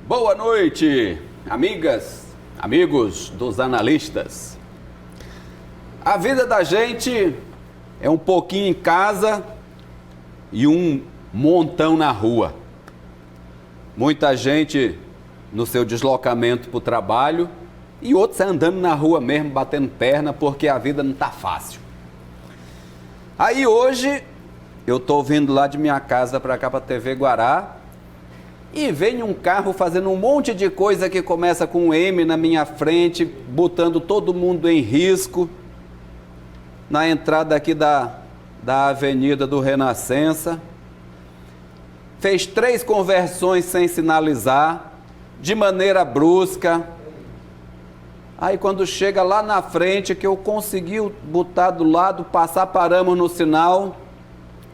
Boa noite, amigas, amigos dos analistas. A vida da gente é um pouquinho em casa e um montão na rua. Muita gente no seu deslocamento para o trabalho e outros andando na rua mesmo, batendo perna, porque a vida não está fácil. Aí hoje eu estou vindo lá de minha casa para cá, para a TV Guará, e vem um carro fazendo um monte de coisa que começa com um M na minha frente, botando todo mundo em risco, na entrada aqui da Avenida do Renascença. Fez 3 conversões sem sinalizar, de maneira brusca. Aí quando chega lá na frente, que eu consegui botar do lado, passar, paramos no sinal,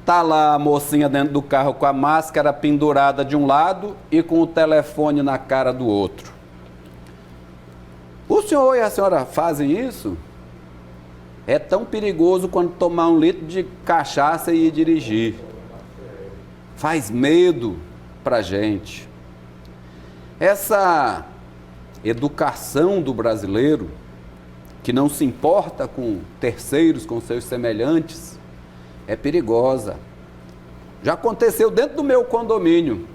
tá lá a mocinha dentro do carro com a máscara pendurada de um lado e com o telefone na cara do outro. O senhor e a senhora fazem isso? É tão perigoso quanto tomar 1 litro de cachaça e ir dirigir. Faz medo pra gente. Essa educação do brasileiro, que não se importa com terceiros, com seus semelhantes, é perigosa. Já aconteceu dentro do meu condomínio,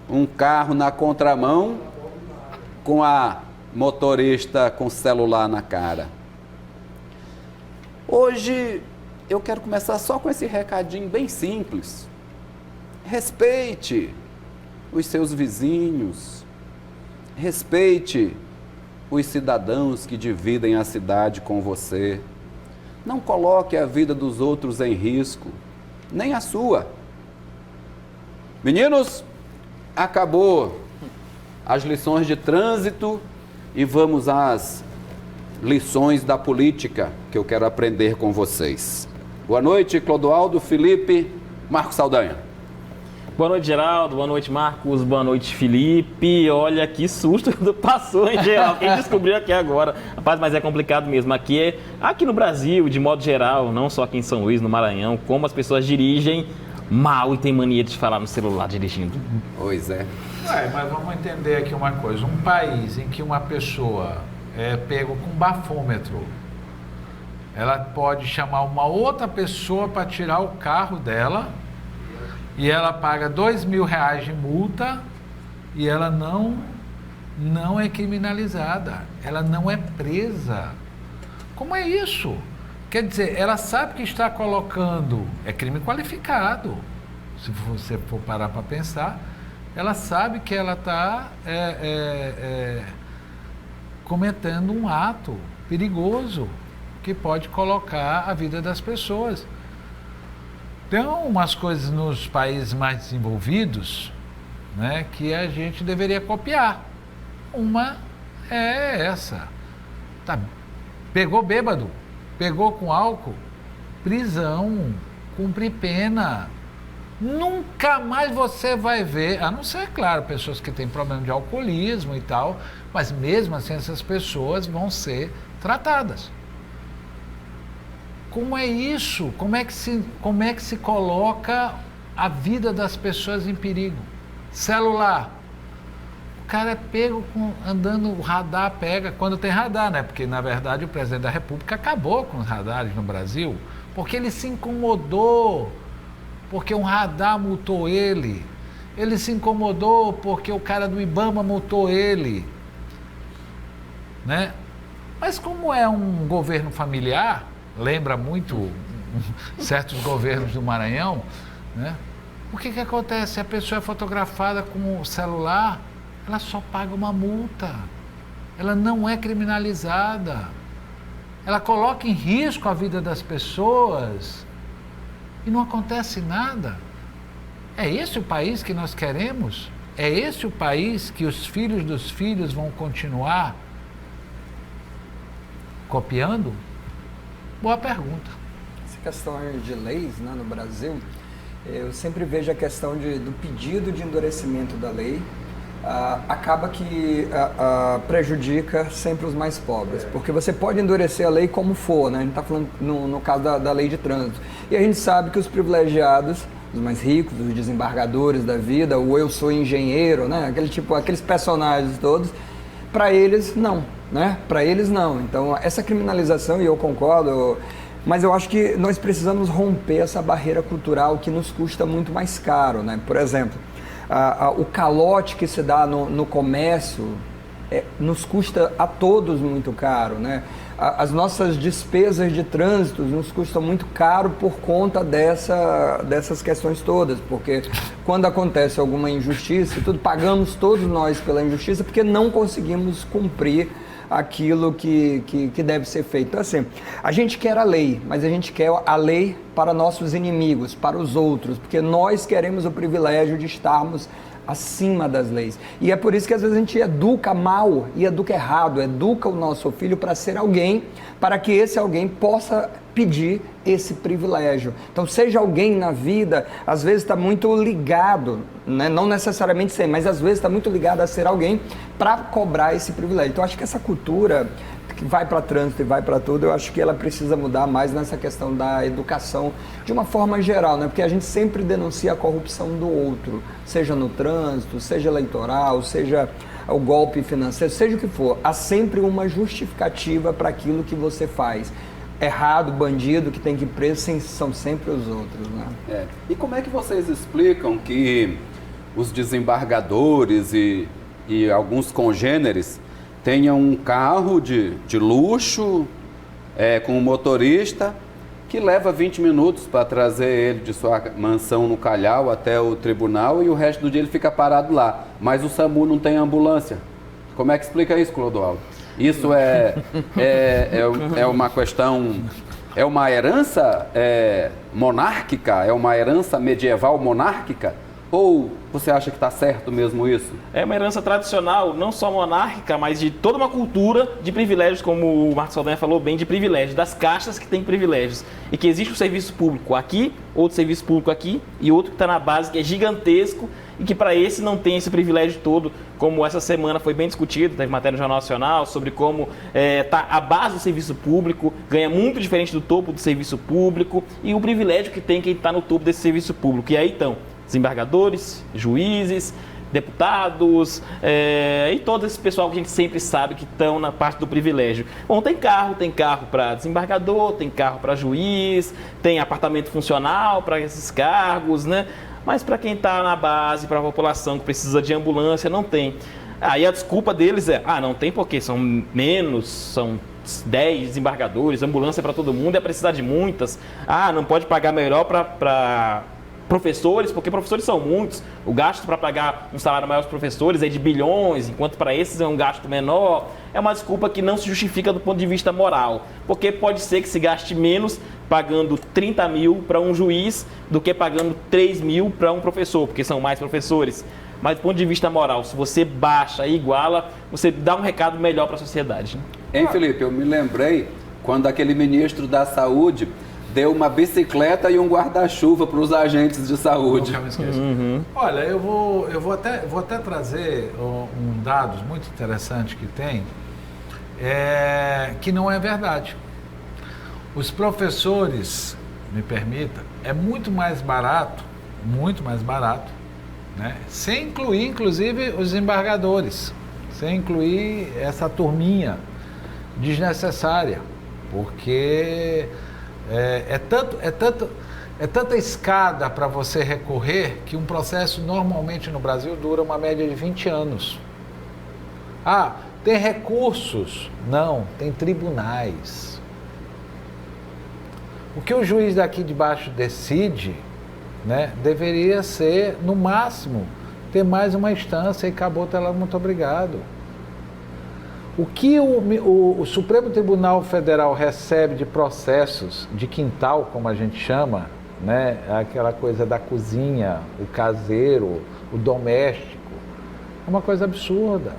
um carro na contramão com a motorista com celular na cara. Hoje eu quero começar só com esse recadinho bem simples. Respeite os seus vizinhos, respeite os cidadãos que dividem a cidade com você. Não coloque a vida dos outros em risco, nem a sua. Meninos, acabou as lições de trânsito e vamos às lições da política que eu quero aprender com vocês. Boa noite, Clodoaldo, Felipe, Marcos Saldanha. Boa noite, Geraldo. Boa noite, Marcos. Boa noite, Felipe. Olha que susto passou, hein, Geraldo? Quem descobriu aqui agora? Rapaz, mas é complicado mesmo. Aqui no Brasil, de modo geral, não só aqui em São Luís, no Maranhão, como as pessoas dirigem mal e tem mania de falar no celular dirigindo. Pois é. Mas vamos entender aqui uma coisa. Um país em que uma pessoa é pego com bafômetro, ela pode chamar uma outra pessoa para tirar o carro dela e ela paga R$2.000 de multa e ela não é criminalizada, ela não é presa. Como é isso? Quer dizer, ela sabe que está colocando, é crime qualificado, se você for parar para pensar, ela sabe que ela está cometendo um ato perigoso que pode colocar a vida das pessoas. Tem umas coisas nos países mais desenvolvidos, né, que a gente deveria copiar. Uma é essa. Pegou bêbado, pegou com álcool, prisão, cumprir pena. Nunca mais você vai ver, a não ser, claro, pessoas que têm problema de alcoolismo e tal, mas mesmo assim essas pessoas vão ser tratadas. Como é isso? Como é que se coloca a vida das pessoas em perigo? Celular. O cara é pego andando, o radar pega, quando tem radar, né? Porque, na verdade, o presidente da República acabou com os radares no Brasil, porque ele se incomodou, porque um radar multou ele. Ele se incomodou porque o cara do IBAMA multou ele, né? Mas como é um governo familiar, lembra muito certos governos do Maranhão, né? O que acontece? A pessoa é fotografada com o celular, ela só paga uma multa, ela não é criminalizada, ela coloca em risco a vida das pessoas e não acontece nada. É esse o país que nós queremos? É esse o país que os filhos dos filhos vão continuar copiando? Boa pergunta. Essa questão de leis, né, no Brasil, eu sempre vejo a questão do pedido de endurecimento da lei, acaba que prejudica sempre os mais pobres, porque você pode endurecer a lei como for, né? A gente está falando no caso da lei de trânsito, e a gente sabe que os privilegiados os mais ricos, os desembargadores da vida, o eu sou engenheiro, né? Aqueles personagens todos. Para eles, não, né? Para eles, não. Então, essa criminalização, e eu concordo, mas eu acho que nós precisamos romper essa barreira cultural que nos custa muito mais caro, né? Por exemplo, o calote que se dá no comércio nos custa a todos muito caro, né? As nossas despesas de trânsito nos custam muito caro por conta dessas questões todas, porque quando acontece alguma injustiça, pagamos todos nós pela injustiça porque não conseguimos cumprir aquilo que deve ser feito. Então, assim, a gente quer a lei, mas a gente quer a lei para nossos inimigos, para os outros, porque nós queremos o privilégio de estarmos acima das leis. E é por isso que às vezes a gente educa mal e educa errado, educa o nosso filho para ser alguém, para que esse alguém possa pedir esse privilégio. Então, seja alguém na vida, às vezes está muito ligado, né? Não necessariamente ser, mas às vezes está muito ligado a ser alguém para cobrar esse privilégio. Então, acho que essa cultura que vai para trânsito e vai para tudo, eu acho que ela precisa mudar mais nessa questão da educação de uma forma geral, né? Porque a gente sempre denuncia a corrupção do outro, seja no trânsito, seja eleitoral, seja o golpe financeiro, seja o que for, há sempre uma justificativa para aquilo que você faz. Errado, bandido, que tem que ir preso, são sempre os outros, né? E como é que vocês explicam que os desembargadores e alguns congêneres tenham um carro de luxo, com um motorista, que leva 20 minutos para trazer ele de sua mansão no Calhau até o tribunal e o resto do dia ele fica parado lá. Mas o SAMU não tem ambulância. Como é que explica isso, Clodoaldo? Isso é uma questão, é uma herança monárquica? É uma herança medieval monárquica? Ou você acha que está certo mesmo isso? É uma herança tradicional, não só monárquica, mas de toda uma cultura de privilégios, como o Marcos Saldanha falou bem, de privilégios, das castas que têm privilégios. E que existe um serviço público aqui, outro serviço público aqui, e outro que está na base, que é gigantesco, e que para esse não tem esse privilégio todo, como essa semana foi bem discutido, teve matéria no Jornal Nacional, sobre como tá a base do serviço público, ganha muito diferente do topo do serviço público, e o privilégio que tem quem está no topo desse serviço público. E aí então, desembargadores, juízes, deputados e todo esse pessoal que a gente sempre sabe que estão na parte do privilégio. Bom, tem carro para desembargador, tem carro para juiz, tem apartamento funcional para esses cargos, né? Mas para quem está na base, para a população que precisa de ambulância, não tem. Aí a desculpa deles não tem porque são menos, são 10 desembargadores, ambulância para todo mundo, precisar de muitas. Não pode pagar melhor para professores, porque professores são muitos, o gasto para pagar um salário maior aos professores é de bilhões, enquanto para esses é um gasto menor. É uma desculpa que não se justifica do ponto de vista moral, porque pode ser que se gaste menos pagando 30 mil para um juiz do que pagando 3 mil para um professor, porque são mais professores. Mas do ponto de vista moral, se você baixa e iguala, você dá um recado melhor para a sociedade. Hein, Felipe, eu me lembrei quando aquele ministro da Saúde deu uma bicicleta e um guarda-chuva para os agentes de saúde. Nunca me esqueço. Olha, eu vou até trazer um dado muito interessante que tem, que não é verdade. Os professores, me permita, é muito mais barato, né? Sem incluir, inclusive, os desembargadores, sem incluir essa turminha desnecessária, porque é tanta escada para você recorrer que um processo normalmente no Brasil dura uma média de 20 anos. Tem recursos? Não, tem tribunais. O que o juiz daqui de baixo decide, né, deveria ser, no máximo, ter mais uma instância e acabou, tá lá, muito obrigado. O que o Supremo Tribunal Federal recebe de processos de quintal, como a gente chama, né, aquela coisa da cozinha, o caseiro, o doméstico, é uma coisa absurda.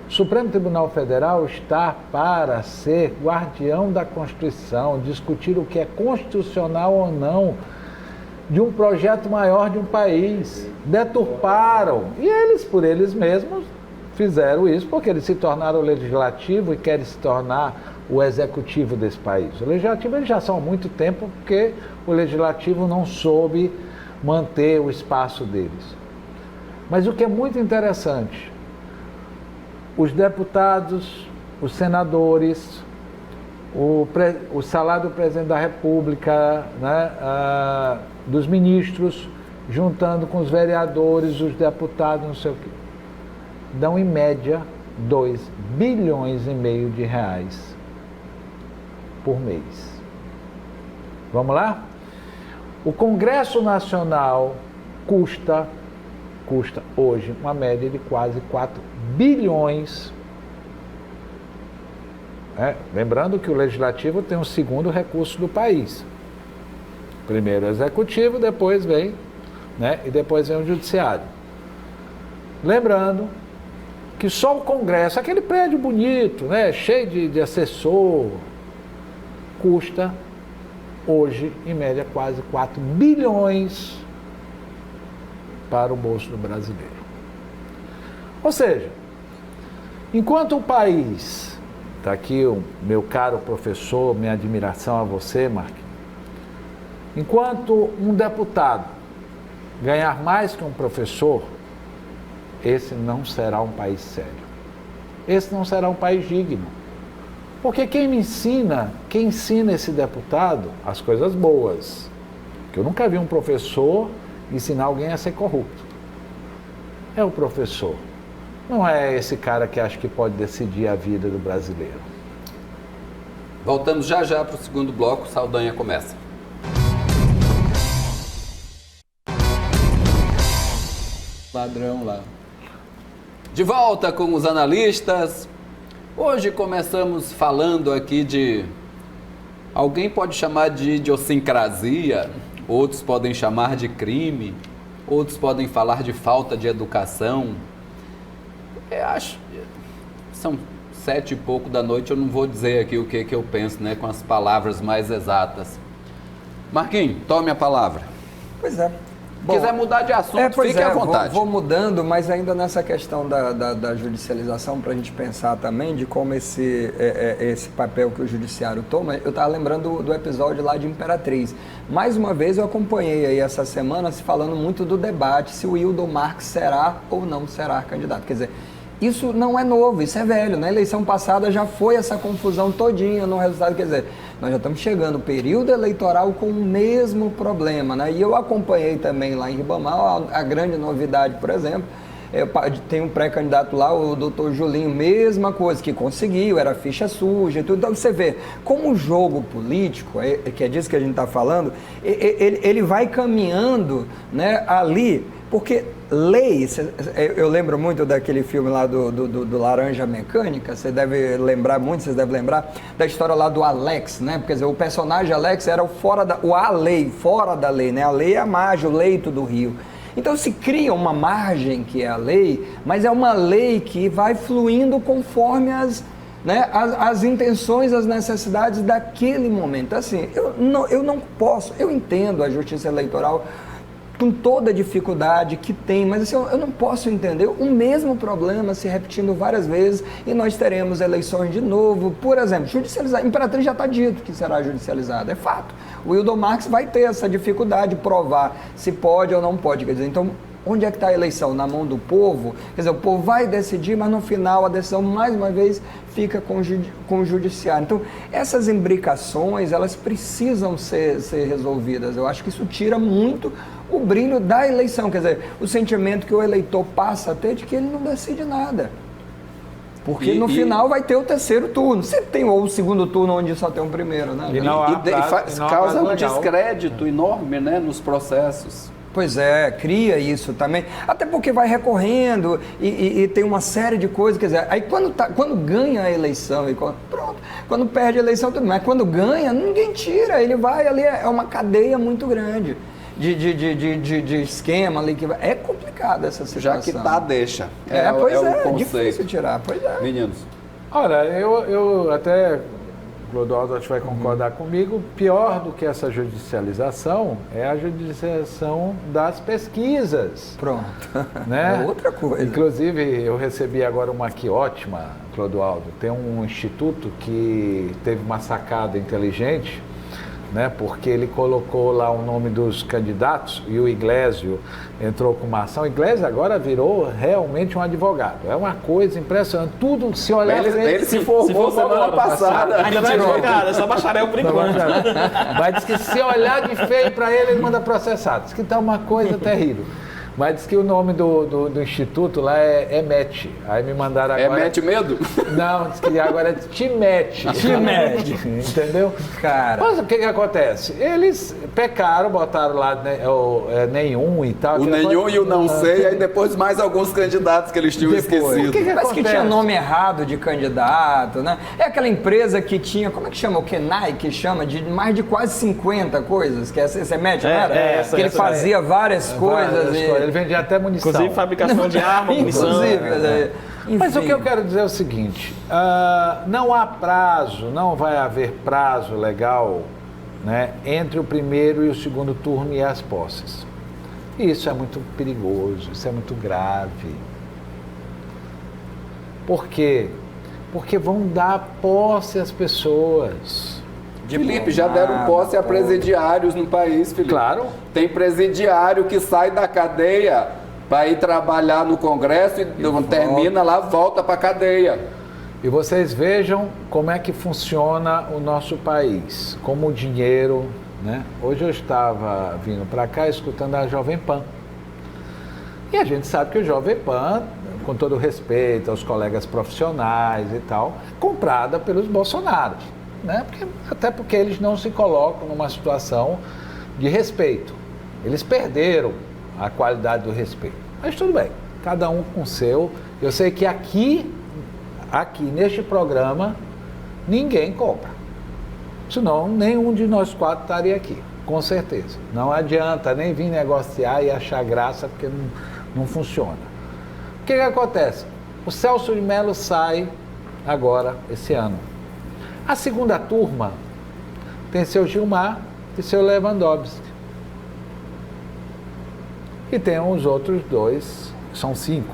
O Supremo Tribunal Federal está para ser guardião da Constituição, discutir o que é constitucional ou não de um projeto maior de um país. Deturparam. E eles, por eles mesmos, fizeram isso porque eles se tornaram o legislativo e querem se tornar o executivo desse país. O legislativo eles já são há muito tempo porque o legislativo não soube manter o espaço deles. Mas o que é muito interessante, os deputados, os senadores, o salário do presidente da República, né, dos ministros, juntando com os vereadores, os deputados, não sei o quê, dão em média 2,5 bilhões de reais por mês. Vamos lá? O Congresso Nacional custa hoje uma média de quase 4 bilhões. Lembrando que o Legislativo tem o segundo recurso do país. Primeiro o Executivo, depois vem, né, e depois vem o Judiciário. Lembrando que só o Congresso, aquele prédio bonito, né, cheio de assessor, custa hoje, em média, quase 4 bilhões para o bolso do brasileiro. Ou seja, enquanto o país, está aqui o meu caro professor, minha admiração a você, Marquinhos, enquanto um deputado ganhar mais que um professor, esse não será um país sério. Esse não será um país digno. Porque quem ensina esse deputado as coisas boas. Porque eu nunca vi um professor ensinar alguém a ser corrupto. É o professor. Não é esse cara que acha que pode decidir a vida do brasileiro. Voltamos já para o segundo bloco, Saldanha começa. Ladrão lá. De volta com os analistas. Hoje começamos falando aqui de... Alguém pode chamar de idiosincrasia, outros podem chamar de crime, outros podem falar de falta de educação. Eu acho... São 7 e pouco da noite, eu não vou dizer aqui o que eu penso, né, com as palavras mais exatas. Marquinhos, tome a palavra. Pois é. Se quiser mudar de assunto, fique à vontade. Vou mudando, mas ainda nessa questão da judicialização, para a gente pensar também de como esse papel que o judiciário toma. Eu estava lembrando do episódio lá de Imperatriz. Mais uma vez eu acompanhei aí essa semana se falando muito do debate se o Wildon Marques será ou não será candidato. Quer dizer, isso não é novo, isso é velho. Na eleição passada já foi essa confusão todinha no resultado. Quer dizer, nós já estamos chegando no período eleitoral com o mesmo problema, né? E eu acompanhei também lá em Ribamar a grande novidade, por exemplo, tem um pré-candidato lá, o doutor Julinho, mesma coisa, que conseguiu, era ficha suja e tudo. Então você vê, como o jogo político, que é disso que a gente está falando, ele vai caminhando, né, ali, porque lei, eu lembro muito daquele filme lá do Laranja Mecânica, vocês devem lembrar da história lá do Alex, né? Porque, quer dizer, o personagem Alex era a lei, fora da lei, né? A lei é a margem, o leito do rio. Então se cria uma margem que é a lei, mas é uma lei que vai fluindo conforme as intenções, as necessidades daquele momento. Assim, eu não posso, eu entendo a justiça eleitoral com toda a dificuldade que tem, mas assim, eu não posso entender o mesmo problema se repetindo várias vezes e nós teremos eleições de novo. Por exemplo, judicializar. Imperatriz já está dito que será judicializada, é fato. O Wildon Marques vai ter essa dificuldade de provar se pode ou não pode. Quer dizer, então, onde é que está a eleição? Na mão do povo? Quer dizer, o povo vai decidir, mas no final a decisão, mais uma vez, fica com o judiciário. Então, essas imbricações, elas precisam ser resolvidas. Eu acho que isso tira muito o brilho da eleição, quer dizer, o sentimento que o eleitor passa a ter de que ele não decide nada. Porque no final vai ter o terceiro turno. Sempre tem ou o segundo turno onde só tem o primeiro, né? Causa um descrédito enorme, né, nos processos. Pois é, cria isso também. Até porque vai recorrendo e tem uma série de coisas, quer dizer, aí quando ganha a eleição, quando perde a eleição, tudo, mas quando ganha, ninguém tira, ele vai ali, é uma cadeia muito grande de esquema ali, que é complicada essa situação. Já que tá, deixa. É difícil tirar, pois é. Meninos. Olha, eu até, Clodoaldo, acho que vai concordar comigo, pior do que essa judicialização é a judicialização das pesquisas. Pronto, né? É outra coisa. Inclusive, eu recebi agora uma aqui ótima, Clodoaldo, tem um instituto que teve uma sacada inteligente, né? Porque ele colocou lá o nome dos candidatos e o Iglesio entrou com uma ação. O Iglesio agora virou realmente um advogado. É uma coisa impressionante. Tudo, se olhar... Ele se formou semana passada. Ainda não é advogado, é só bacharel por enquanto. Mas diz que se olhar de feio para ele manda processar. Diz que tá uma coisa terrível. Mas diz que o nome do instituto lá é EMET. Aí me mandaram agora... EMET medo? Não, diz que agora é TIMET. TIMET. Entendeu? Cara. Mas o que acontece? Eles pecaram, botaram lá nenhum e tal. O nenhum e o não sei, aí depois mais alguns candidatos que eles tinham esquecido. O que Parece que tinha acontece? nome errado de candidato, né? É aquela empresa que tinha, como é que chama? O Kenai, que chama de mais de quase 50 coisas, que essa EMET, não era? Que ele fazia várias coisas. Ele vendia até munição. Inclusive fabricação de arma, munição. Inclusive, Mas o que eu quero dizer é o seguinte, não há prazo, não vai haver prazo legal, né, entre o primeiro e o segundo turno e as posses. E isso é muito perigoso, isso é muito grave. Por quê? Porque vão dar posse às pessoas. Felipe, já deram posse a presidiários no país, Felipe. Claro. Tem presidiário que sai da cadeia para ir trabalhar no Congresso e termina lá, volta para a cadeia. E vocês vejam como é que funciona o nosso país, como o dinheiro, né? Hoje eu estava vindo para cá escutando a Jovem Pan. E a gente sabe que o Jovem Pan, com todo respeito aos colegas profissionais e tal, é comprada pelos Bolsonaros, né? Até porque eles não se colocam numa situação de respeito. Eles perderam a qualidade do respeito. Mas tudo bem, cada um com o seu. Eu sei que aqui neste programa, ninguém compra. Senão, nenhum de nós quatro estaria aqui, com certeza. Não adianta nem vir negociar e achar graça, porque não funciona. O que acontece? O Celso de Mello sai agora, esse ano. A segunda turma tem seu Gilmar e seu Lewandowski. E tem os outros dois, são 5,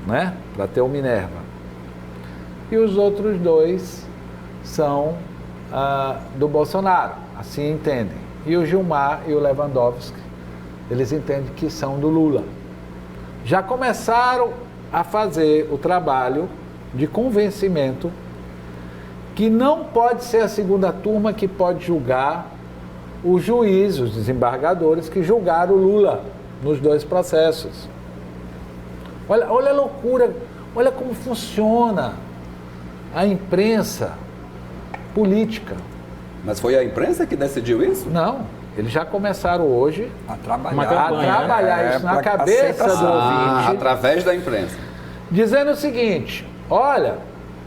né? Para ter o Minerva. E os outros dois são do Bolsonaro, assim entendem. E o Gilmar e o Lewandowski, eles entendem que são do Lula. Já começaram a fazer o trabalho de convencimento que não pode ser a segunda turma que pode julgar os juízes, os desembargadores que julgaram o Lula nos 2 processos. Olha a loucura, olha como funciona a imprensa política. Mas foi a imprensa que decidiu isso? Não, eles já começaram hoje a trabalhar isso na cabeça do ouvinte. Através da imprensa. Dizendo o seguinte, olha,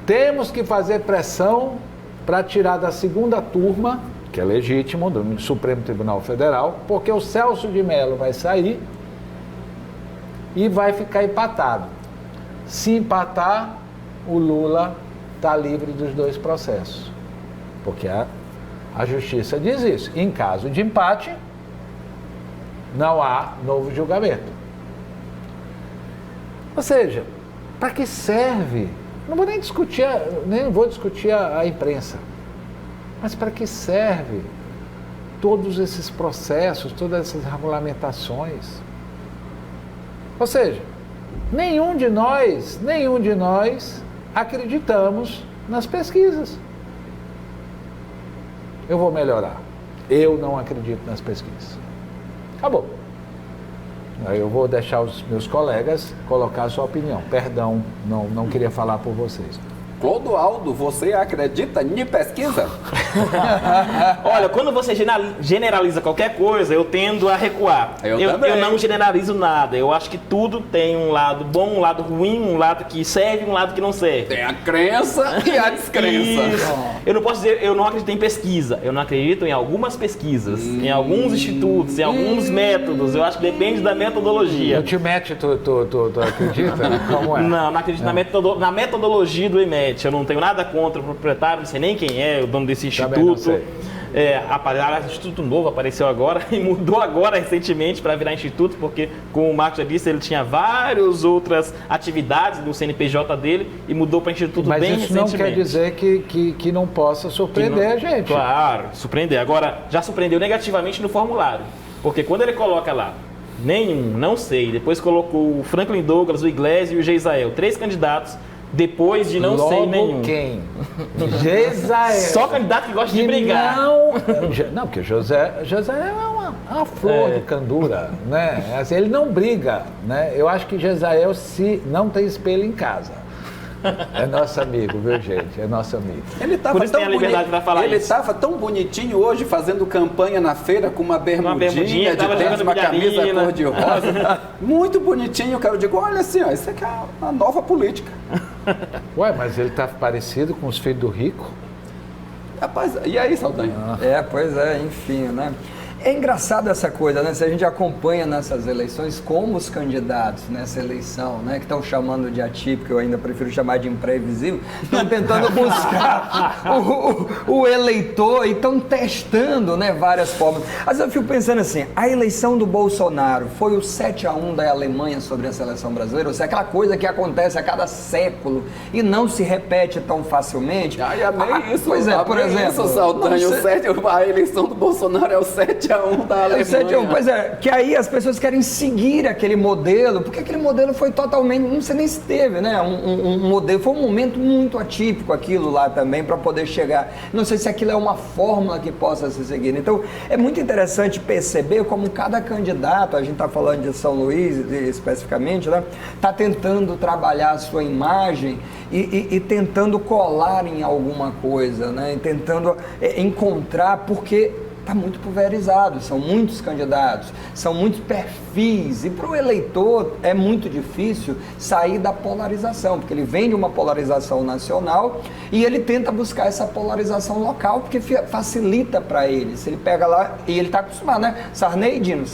temos que fazer pressão para tirar da segunda turma, que é legítimo, do Supremo Tribunal Federal, porque o Celso de Mello vai sair e vai ficar empatado. Se empatar, o Lula está livre dos 2 processos, porque a justiça diz isso. Em caso de empate, não há novo julgamento. Ou seja, para que serve? Não vou nem discutir, a imprensa. Mas para que serve todos esses processos, todas essas regulamentações? Ou seja, nenhum de nós acreditamos nas pesquisas. Eu vou melhorar. Eu não acredito nas pesquisas. Acabou. Aí eu vou deixar os meus colegas colocar a sua opinião. Perdão, não queria falar por vocês. Clodoaldo, você acredita em pesquisa? Olha, quando você generaliza qualquer coisa, eu tendo a recuar. Eu não generalizo nada. Eu acho que tudo tem um lado bom, um lado ruim, um lado que serve, um lado que não serve. Tem a crença e a descrença. Isso. Eu não posso dizer, eu não acredito em pesquisa. Eu não acredito em algumas pesquisas, em alguns institutos, em alguns métodos. Eu acho que depende da metodologia. O TIMET, tu acredita? Como é? Não acredito na metodologia do IMET. Eu não tenho nada contra o proprietário, não sei nem quem é o dono desse instituto. Instituto Novo apareceu agora e mudou agora recentemente para virar Instituto, porque, como o Marcos já disse, ele tinha várias outras atividades do CNPJ dele e mudou para Instituto Mas bem isso recentemente. não quer dizer que não possa surpreender a gente. Claro, surpreender. Agora, já surpreendeu negativamente no formulário, porque quando ele coloca lá nenhum, não sei, depois colocou o Franklin Douglas, o Iglesias e o Geisael, 3 candidatos, depois de não sei nenhum. Quem? Geisael. Só candidato que gosta de brigar. Não, porque José é uma flor de candura, né? Assim, ele não briga, né? Eu acho que Geisael não tem espelho em casa. É nosso amigo, viu, gente? É nosso amigo. Ele estava tão liberdade para falar Ele isso. estava tão bonitinho hoje, fazendo campanha na feira com uma bermudinha de tênis, uma camisa cor-de-rosa. Muito bonitinho, cara. Eu digo, olha assim, ó, isso aqui é uma nova política. Ué, mas ele tá parecido com os filhos do rico? Rapaz, e aí, Saldanha? Pois é, enfim, né? É engraçado essa coisa, né? Se a gente acompanha nessas eleições como os candidatos nessa eleição, né, que estão chamando de atípico, eu ainda prefiro chamar de imprevisível, estão tentando buscar o eleitor e estão testando, né, várias formas. Às vezes eu fico pensando assim, a eleição do Bolsonaro foi o 7-1 da Alemanha sobre a seleção brasileira, ou seja, aquela coisa que acontece a cada século e não se repete tão facilmente. Ai, amei isso. Pois é, por exemplo. Isso, Saldanha, a eleição do Bolsonaro é o 7-1 da Alemanha. 7-1, pois é, que aí as pessoas querem seguir aquele modelo, porque aquele modelo foi totalmente, não sei nem se teve, né, um modelo, foi um momento muito atípico aquilo lá também, para poder chegar, não sei se aquilo é uma fórmula que possa ser seguida. Então, é muito interessante perceber como cada candidato, a gente está falando de São Luís especificamente, né, está tentando trabalhar a sua imagem e tentando colar em alguma coisa, né, e tentando encontrar, porque está muito pulverizado, são muitos candidatos, são muitos perfis, e para o eleitor é muito difícil sair da polarização, porque ele vem de uma polarização nacional e ele tenta buscar essa polarização local, porque facilita para ele. Se ele pega lá, e ele está acostumado, né? Sarney Dino,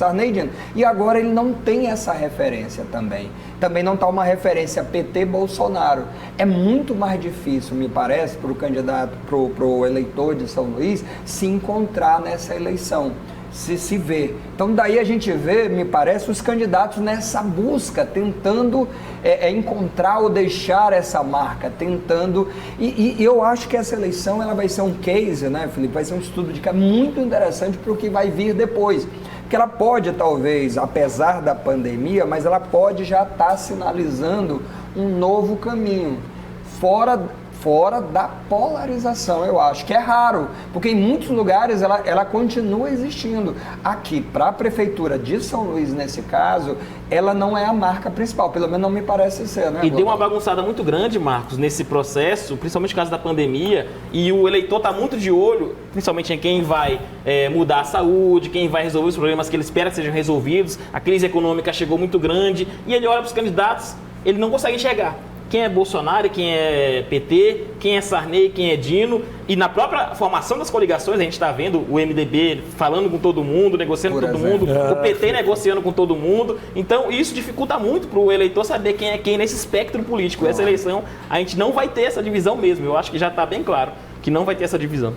e agora ele não tem essa referência também. Também não está uma referência PT-Bolsonaro. É muito mais difícil, me parece, para o candidato, para o eleitor de São Luís, se encontrar nessa eleição, se ver. Então daí a gente vê, me parece, os candidatos nessa busca, tentando encontrar ou deixar essa marca, tentando, e eu acho que essa eleição ela vai ser um case, né, Felipe? Vai ser um estudo de caso muito interessante para o que vai vir depois. Porque ela pode, talvez, apesar da pandemia, mas ela pode já estar sinalizando um novo caminho, fora da polarização, eu acho, que é raro, porque em muitos lugares ela continua existindo. Aqui, para a Prefeitura de São Luís, nesse caso, ela não é a marca principal, pelo menos não me parece ser, né? E deu uma bagunçada muito grande, Marcos, nesse processo, principalmente por causa da pandemia, e o eleitor está muito de olho, principalmente em quem vai mudar a saúde, quem vai resolver os problemas que ele espera que sejam resolvidos. A crise econômica chegou muito grande, e ele olha para os candidatos, ele não consegue enxergar quem é Bolsonaro, quem é PT, quem é Sarney, quem é Dino. E na própria formação das coligações, a gente está vendo o MDB falando com todo mundo, negociando com todo mundo, o PT negociando com todo mundo. Então, isso dificulta muito para o eleitor saber quem é quem nesse espectro político. Essa eleição, a gente não vai ter essa divisão mesmo. Eu acho que já está bem claro que não vai ter essa divisão.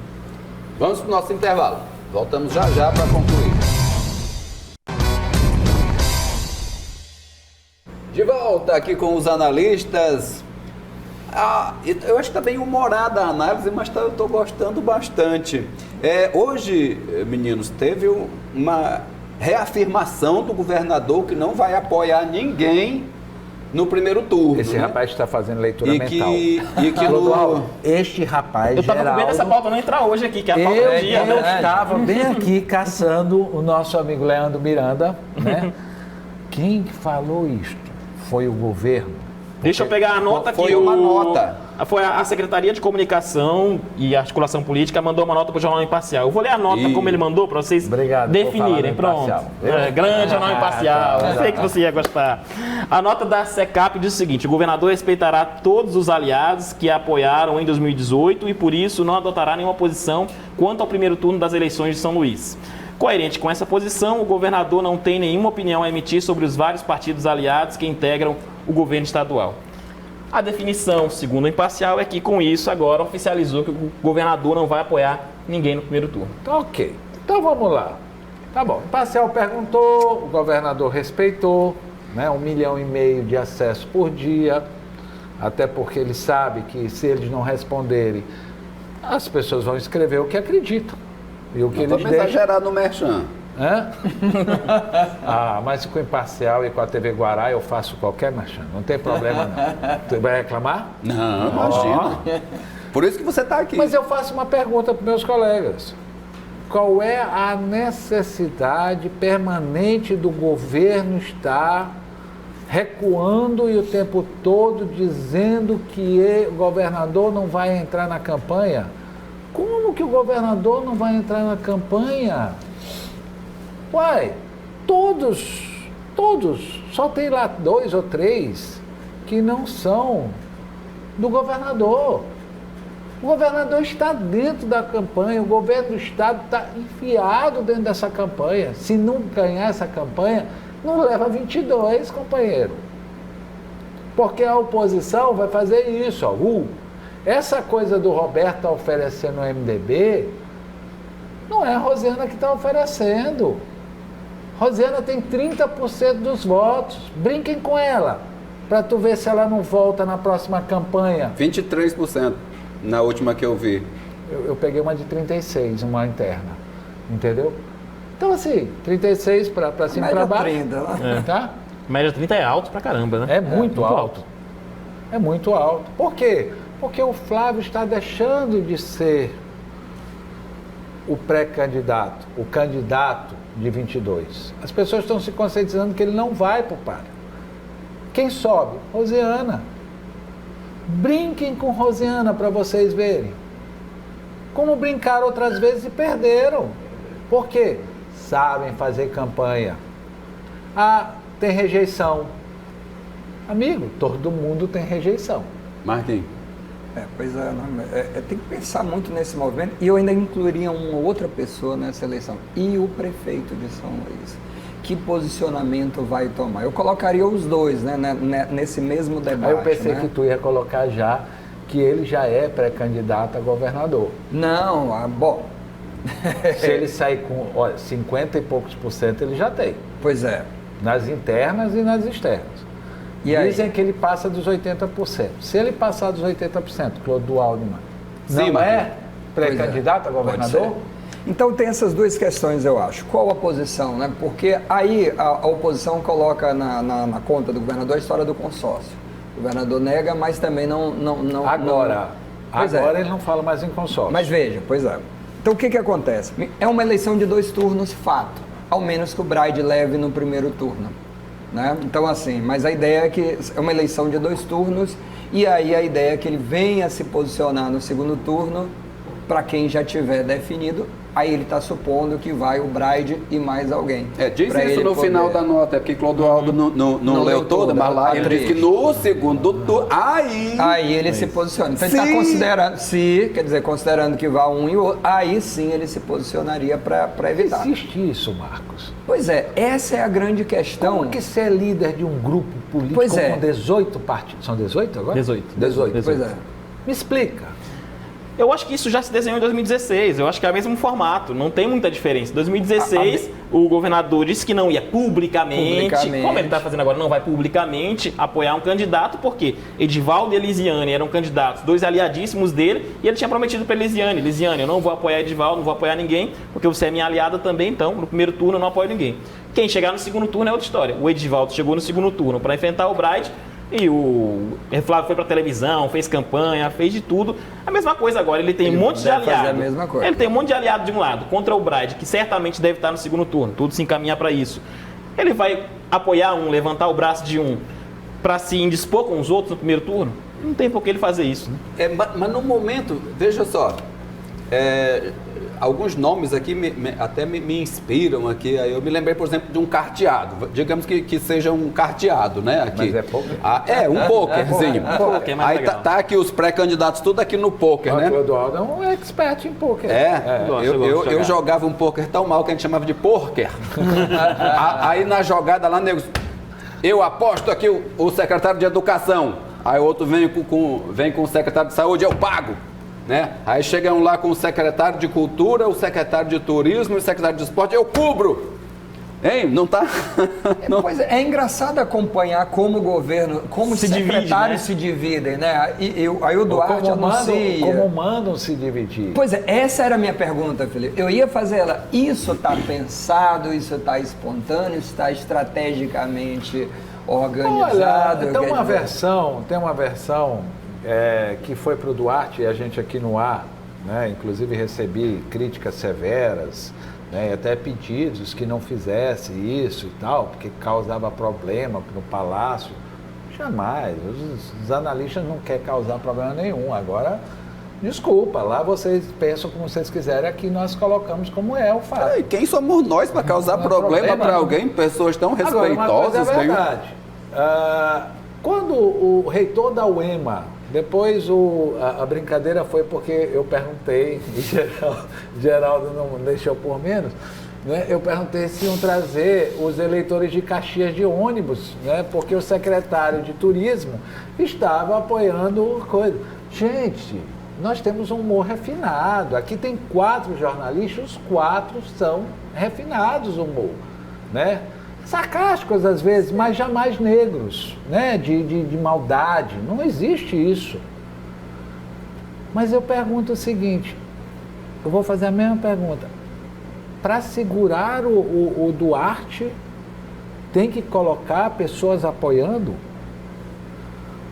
Vamos para o nosso intervalo. Voltamos já para concluir. De volta aqui com os analistas. Eu acho que está bem humorada a análise, mas eu estou gostando bastante. Hoje, meninos, teve uma reafirmação do governador que não vai apoiar ninguém no primeiro turno. Esse rapaz está fazendo leitura mental. Este rapaz, eu estava com medo dessa pauta não entrar hoje aqui, que é a pauta do dia. Eu estava bem aqui caçando o nosso amigo Leandro Miranda, né? Quem falou isto? Foi o governo. Deixa eu pegar a nota foi uma nota. Foi a Secretaria de Comunicação e Articulação Política mandou uma nota para o Jornal Imparcial. Eu vou ler a nota como ele mandou para vocês definirem. Pronto. Grande Jornal Imparcial. Eu sei que você ia gostar. A nota da SECAP diz o seguinte: o governador respeitará todos os aliados que apoiaram em 2018 e, por isso, não adotará nenhuma posição quanto ao primeiro turno das eleições de São Luís. Coerente com essa posição, o governador não tem nenhuma opinião a emitir sobre os vários partidos aliados que integram o governo estadual. A definição, segundo o Imparcial, é que com isso agora oficializou que o governador não vai apoiar ninguém no primeiro turno. Então, ok. Então vamos lá. Tá bom. O imparcial perguntou, o governador respeitou, né? 1,5 milhão de acessos por dia, até porque ele sabe que se eles não responderem, as pessoas vão escrever o que acreditam. E o que eles deixam... exagerar no merchan. Hã? Mas com o imparcial e com a TV Guará eu faço qualquer merchan, não tem problema não. Tu vai reclamar? Não, imagina. Por isso que você está aqui. Mas eu faço uma pergunta para meus colegas. Qual é a necessidade permanente do governo estar recuando e o tempo todo dizendo que o governador não vai entrar na campanha? Como que o governador não vai entrar na campanha? Uai, todos, só tem lá 2 ou 3 que não são do governador. O governador está dentro da campanha, o governo do estado está enfiado dentro dessa campanha. Se não ganhar essa campanha, não leva 22, companheiro. Porque a oposição vai fazer isso, ó. Essa coisa do Roberto tá oferecendo o MDB, não é a Rosiana que está oferecendo. Rosiana tem 30% dos votos. Brinquem com ela, para tu ver se ela não volta na próxima campanha. 23% na última que eu vi. Eu peguei uma de 36, uma interna, entendeu? Então assim, 36 para cima e para baixo. 30, né? Tá? Média 30 é alto pra caramba, né? É muito alto. É muito alto. Por quê? Porque o Flávio está deixando de ser o pré-candidato, o candidato de 22. As pessoas estão se conscientizando que ele não vai para o par. Quem sobe? Rosiana. Brinquem com Rosiana para vocês verem. Como brincaram outras vezes e perderam. Por quê? Sabem fazer campanha. Tem rejeição. Amigo, todo mundo tem rejeição. Marquinhos. Pois é, tem que pensar muito nesse movimento, e eu ainda incluiria uma outra pessoa nessa eleição, e o prefeito de São Luís. Que posicionamento vai tomar? Eu colocaria os dois, né, nesse mesmo debate. Aí eu pensei, né? que tu ia colocar já que ele já é pré-candidato a governador. Não, bom. Se ele sair com 50 e poucos %, ele já tem. Pois é. Nas internas e nas externas. E dizem aí? que ele passa dos 80%. Se ele passar dos 80%, Clodo Aldeman, não Sim, é pré-candidato a governador? Então tem essas duas questões, eu acho. Qual a posição, né? Porque aí a oposição coloca na conta do governador a história do consórcio. O governador nega, mas também não... Agora Pois é. ele não fala mais em consórcio. Mas veja, pois é. Então o que acontece? É uma eleição de 2 turnos, fato. Ao menos que o Braide leve no primeiro turno. Né? Então assim, mas a ideia é que é uma eleição de 2 turnos, e aí a ideia é que ele venha se posicionar no segundo turno, para quem já tiver definido. Aí ele está supondo que vai o Braide e mais alguém. Diz isso no final da nota, porque Clodoaldo não leu toda, mas lá ele diz que no segundo turno, aí ele se posiciona. Então ele está considerando, quer dizer, considerando que vai um e o outro, aí sim ele se posicionaria para evitar. Existe isso, Marcos? Pois é, essa é a grande questão. Como que você é líder de um grupo político com 18 partidos? São 18 agora? 18. Pois é. Me explica. Eu acho que isso já se desenhou em 2016, eu acho que é o mesmo formato, não tem muita diferença. Em 2016, o governador disse que não ia publicamente, como ele está fazendo agora, não vai publicamente apoiar um candidato, porque Edivaldo e Elisiane eram candidatos, 2 aliadíssimos dele, e ele tinha prometido para Elisiane, eu não vou apoiar Edivaldo, não vou apoiar ninguém, porque você é minha aliada também, então no primeiro turno eu não apoio ninguém. Quem chegar no segundo turno é outra história. O Edivaldo chegou no segundo turno para enfrentar o Braide, e o Flávio foi pra televisão, fez campanha, fez de tudo. A mesma coisa agora, ele tem um monte de aliado. A mesma coisa. Ele tem um monte de aliado de um lado, contra o Braide, que certamente deve estar no segundo turno. Tudo se encaminha para isso. Ele vai apoiar um, levantar o braço de um, para se indispor com os outros no primeiro turno? Não tem por que ele fazer isso. Né? Mas no momento, veja só, alguns nomes aqui até me inspiram aqui. Aí eu me lembrei, por exemplo, de um carteado. Digamos que seja um carteado, né? Aqui. Mas é poker? Um pokerzinho. Aí tá aqui os pré-candidatos, tudo aqui no poker, né? O Clodoaldo é um expert em poker. Eu jogava um poker tão mal que a gente chamava de porker. Aí na jogada lá, nego, eu aposto aqui o secretário de Educação. Aí o outro vem com o secretário de Saúde, eu pago. né? Aí chegam lá com o secretário de Cultura, o secretário de Turismo e o secretário de Esporte, eu cubro! Hein? Não tá? Não. Pois é engraçado acompanhar como o governo, como os secretários se dividem, né? Aí o Duarte anuncia. Como mandam se dividir. Pois é, essa era a minha pergunta, Felipe. Eu ia fazer ela, isso está pensado, isso está espontâneo, isso está estrategicamente organizado? Olha, tem uma versão que foi para o Duarte, e a gente aqui no ar, né, inclusive recebi críticas severas, né, e até pedidos que não fizesse isso e tal, porque causava problema no Palácio. Jamais, os analistas não querem causar problema nenhum. Agora, desculpa, lá vocês pensam como vocês quiserem, aqui nós colocamos como é o fato. E quem somos nós para causar problema para alguém? Pessoas tão respeitosas. Agora, uma coisa é verdade. Quando o reitor da UEMA, depois a brincadeira foi porque eu perguntei, e Geraldo não deixou por menos, né? Eu perguntei se iam trazer os eleitores de Caxias de ônibus, né? Porque o secretário de Turismo estava apoiando coisa. Gente, nós temos um humor refinado. Aqui tem 4 jornalistas, os 4 são refinados o humor, né? Sarcásticos às vezes, mas jamais negros, né? De maldade. Não existe isso. Mas eu pergunto o seguinte, eu vou fazer a mesma pergunta. Para segurar o Duarte, tem que colocar pessoas apoiando?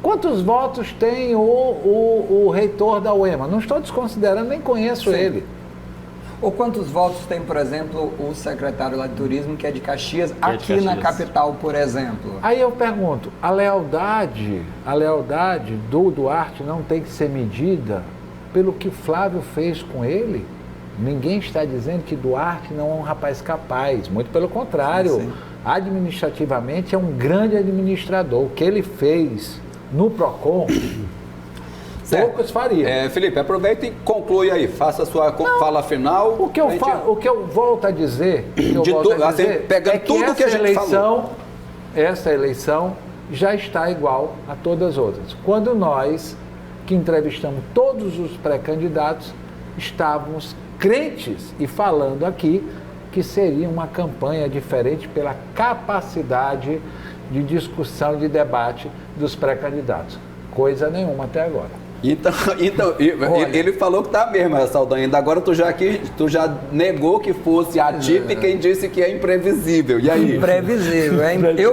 Quantos votos tem o reitor da UEMA? Não estou desconsiderando, nem conheço ele. Ou quantos votos tem, por exemplo, o secretário lá de Turismo, que é de Caxias, aqui na capital, por exemplo? Aí eu pergunto, a lealdade do Duarte não tem que ser medida pelo que Flávio fez com ele? Ninguém está dizendo que Duarte não é um rapaz capaz, muito pelo contrário. Sim. Administrativamente é um grande administrador. O que ele fez no PROCON... poucos fariam. Felipe, aproveita e conclui aí, faça a sua fala final. O que eu volto a dizer, pegando é que tudo que a gente falou. Essa eleição já está igual a todas as outras. Quando nós, que entrevistamos todos os pré-candidatos, estávamos crentes e falando aqui que seria uma campanha diferente pela capacidade de discussão, de debate dos pré-candidatos. Coisa nenhuma até agora. Então ele falou que tá mesmo, Saldanha. Ainda agora tu já negou que fosse atípica e disse que é imprevisível. E aí? Imprevisível.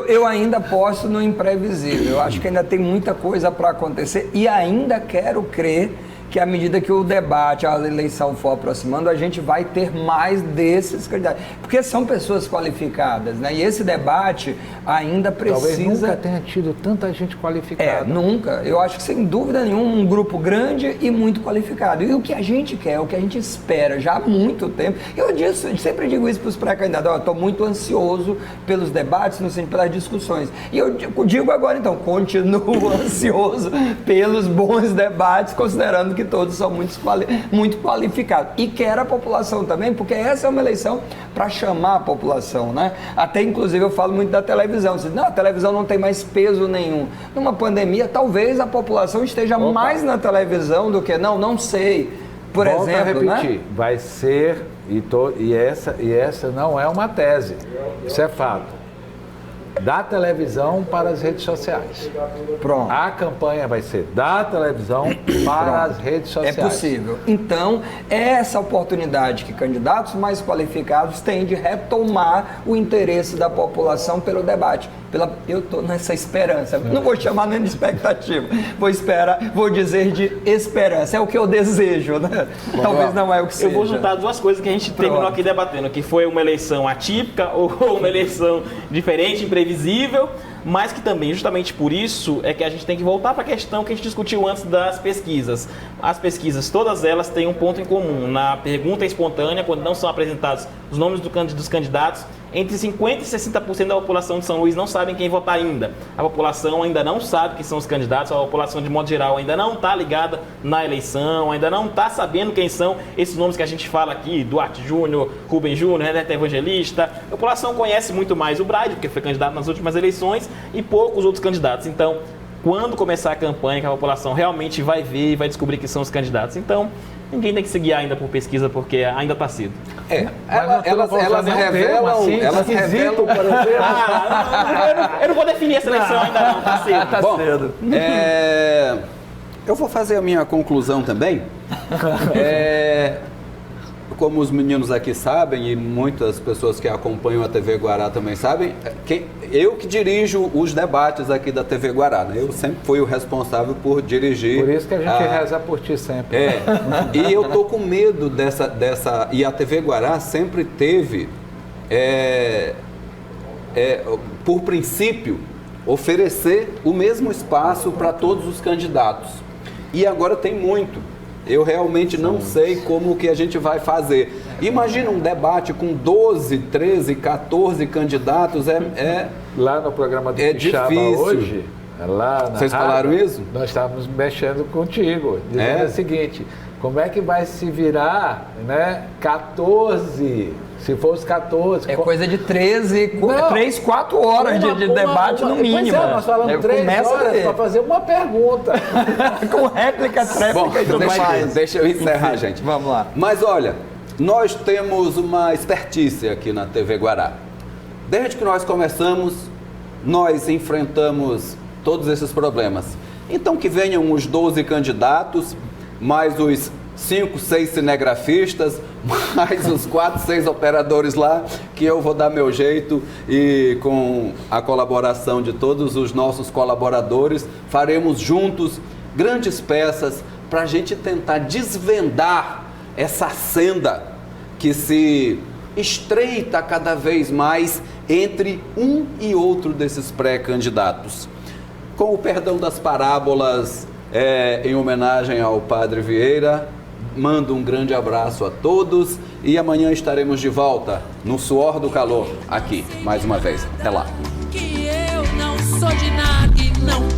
Eu ainda posto no imprevisível. Eu acho que ainda tem muita coisa para acontecer e ainda quero crer que à medida que o debate, a eleição for aproximando, a gente vai ter mais desses candidatos. Porque são pessoas qualificadas, né? E esse debate ainda precisa... Talvez nunca tenha tido tanta gente qualificada. Nunca. Eu acho que, sem dúvida nenhuma, um grupo grande e muito qualificado. E o que a gente quer, o que a gente espera já há muito tempo... Eu sempre digo isso para os pré-candidatos. Eu estou muito ansioso pelos debates, pelas discussões. E eu digo agora, então, continuo ansioso pelos bons debates, considerando que todos são muito qualificados. E quer a população também, porque essa é uma eleição para chamar a população, né? Até, inclusive, eu falo muito da televisão. Você diz, não, a televisão não tem mais peso nenhum. Numa pandemia, talvez a população esteja mais na televisão do que... Não sei. Por Volto exemplo, a repetir, né? Vai ser, e essa não é uma tese, isso é fato. Da televisão para as redes sociais. Pronto. A campanha vai ser da televisão para as redes sociais. É possível. Então, essa oportunidade que candidatos mais qualificados têm de retomar o interesse da população pelo debate. Eu estou nessa esperança. Não vou chamar nem de expectativa. Vou dizer de esperança. É o que eu desejo, né? Talvez não é o que seja. Eu vou juntar 2 coisas que a gente terminou aqui debatendo, que foi uma eleição atípica ou uma eleição diferente, imprevisível, mas que também, justamente por isso, é que a gente tem que voltar para a questão que a gente discutiu antes das pesquisas. As pesquisas, todas elas têm um ponto em comum. Na pergunta espontânea, quando não são apresentados os nomes dos candidatos, entre 50% e 60% da população de São Luís não sabem quem votar ainda. A população ainda não sabe quem são os candidatos, a população, de modo geral, ainda não está ligada na eleição, ainda não está sabendo quem são esses nomes que a gente fala aqui, Duarte Júnior, Rubem Júnior, Renato Evangelista. A população conhece muito mais o Braide, porque foi candidato nas últimas eleições, e poucos outros candidatos. Então, quando começar a campanha, que a população realmente vai ver e vai descobrir que são os candidatos. Então, ninguém tem que seguir ainda por pesquisa, porque ainda está cedo. Elas revelam, por exemplo. Eu não vou definir essa eleição ainda não, está cedo. Tá Bom, cedo. eu vou fazer a minha conclusão também. Como os meninos aqui sabem, e muitas pessoas que acompanham a TV Guará também sabem, eu que dirijo os debates aqui da TV Guará, né? Eu sempre fui o responsável por dirigir. Por isso que a gente reza por ti sempre. E eu tô com medo dessa... E a TV Guará sempre teve, por princípio, oferecer o mesmo espaço para todos os candidatos. E agora tem muito. Eu realmente não sei como que a gente vai fazer. Imagina um debate com 12, 13, 14 candidatos, Lá no programa do é Pixaba difícil. hoje, lá na Vocês rádio, falaram isso? Nós estávamos mexendo contigo, dizendo o seguinte, como é que vai se virar, né, 14, se for os 14... É coisa de 3, 4 horas de debate no mínimo. Pois é, nós falamos 3 horas para fazer uma pergunta. Com réplica, tréplica e tudo mais. Deixa eu encerrar, gente. Vamos lá. Mas olha, nós temos uma expertise aqui na TV Guará. Desde que nós começamos, nós enfrentamos todos esses problemas. Então que venham os 12 candidatos, mais os 5, 6 cinegrafistas, mais os 4, 6 operadores lá, que eu vou dar meu jeito e com a colaboração de todos os nossos colaboradores, faremos juntos grandes peças para a gente tentar desvendar essa senda que se estreita cada vez mais entre um e outro desses pré-candidatos. Com o perdão das parábolas, em homenagem ao Padre Vieira, mando um grande abraço a todos e amanhã estaremos de volta no suor do calor aqui, mais uma vez. Até lá. Que eu não sou de nada e não